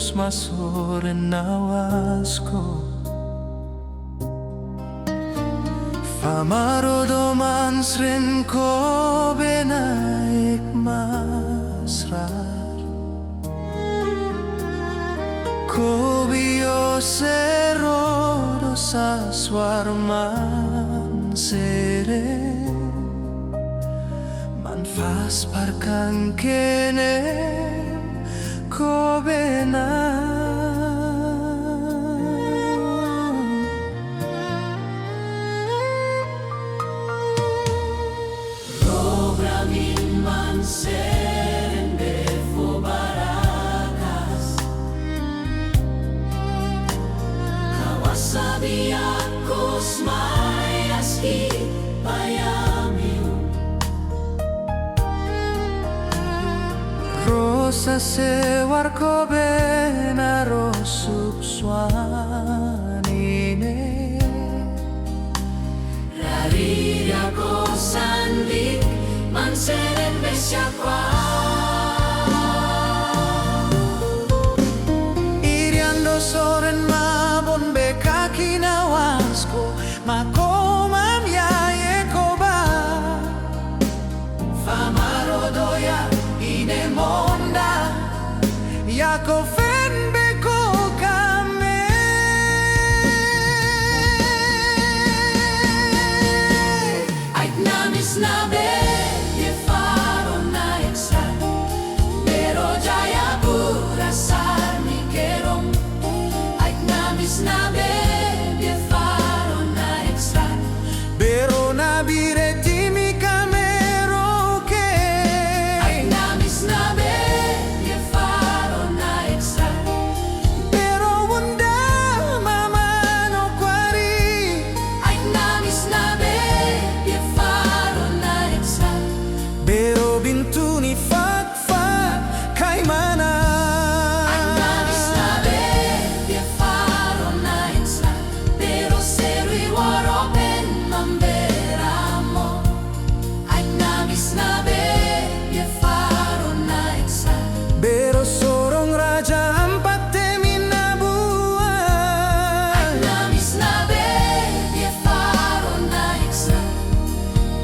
Diyos masoren nawasko Famarodoman sren ko benaik masrar Ko biyo sero dosa swarman sere Manfas parkang kene ko benaik Seren befo barakas Kawasabi ako smayas ipayamiu Rosa sewar ko benaro subswanine Rari ako sandik Manseren besyakwa Iriando soren mabon beka kinawasko Mako mamyaye ko ba Famarodoya inemonda Yako fen beko kame Ait namis na be Pero nabireti mi camero que Ay namis na be ye faro na extra Pero wanda mamano kwari Ay namis na be ye faro na extra Pero bintu ni fat kay mana Ay namis na be ye faro na extra Pero serui warope Pero sorong raja ampat temi na buhay Ay namis na be ye faro na extra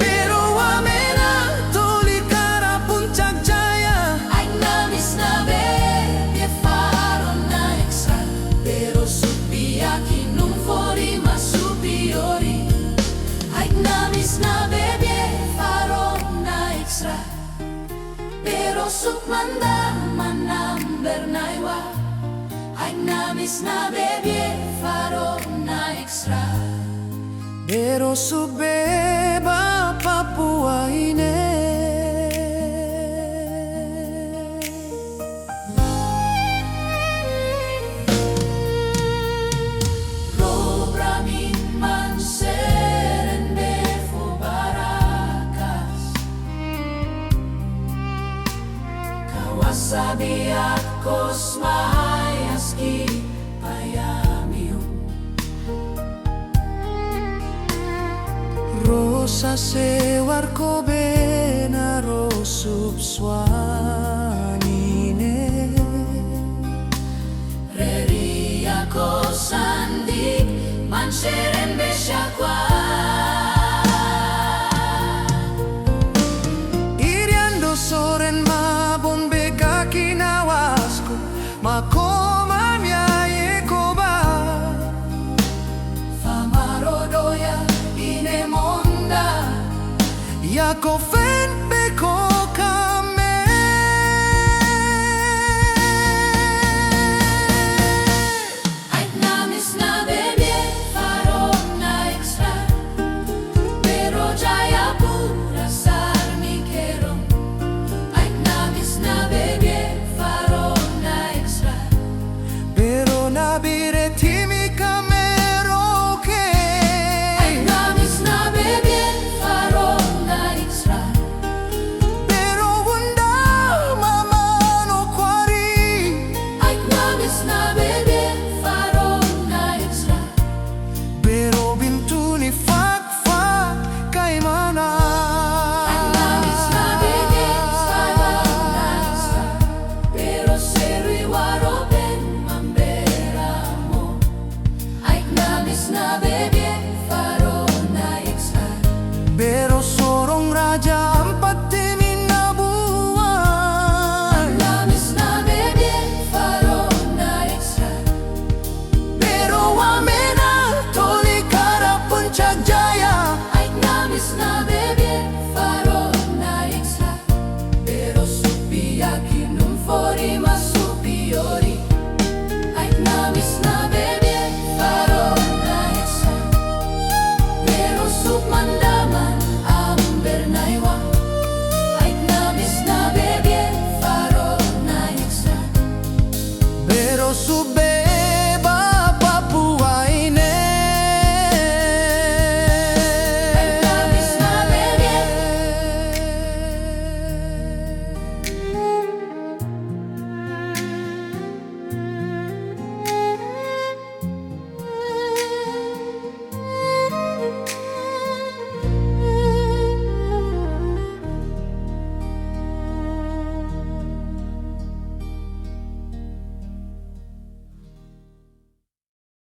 Pero wamena tuli kara puncak jaya Ay namis na be ye faro na extra Pero supia kinung fori masupiori Ay namis na be ye faro na extra Pero sukmanda manamber naiwa Ay namis na bebye faro na extra Pero subeba Papua ine Robramin man seren befo barakas Kawasabi ako smayas ipayamiu Rosa sewar ko benaro subswanine Reri ako sandik manseren besyakwa Iriando soren mabon beka kinawasko Mako mamyaye ko ba Famarodoya inemonda Yako fen beko kame Ay namis na bebye faro na extra Pero jaya pura sarmi kerong Ay namis na bebye faro na extra Pero nabireti mi camero que Ay namis na bebye faro na extra faro naiksan. Pero seorang raja 4000 buwan. Namis na bebe faro naiksan. Pero wamena toli kara puncak jaya. Ay namis na bebe faro naiksan. Pero supia kinum fori masupiori. Ay namis na bebe faro naiksan. Pero supmandaman amber naiwa. Ay namis na bebe faro naiksan. Pero sube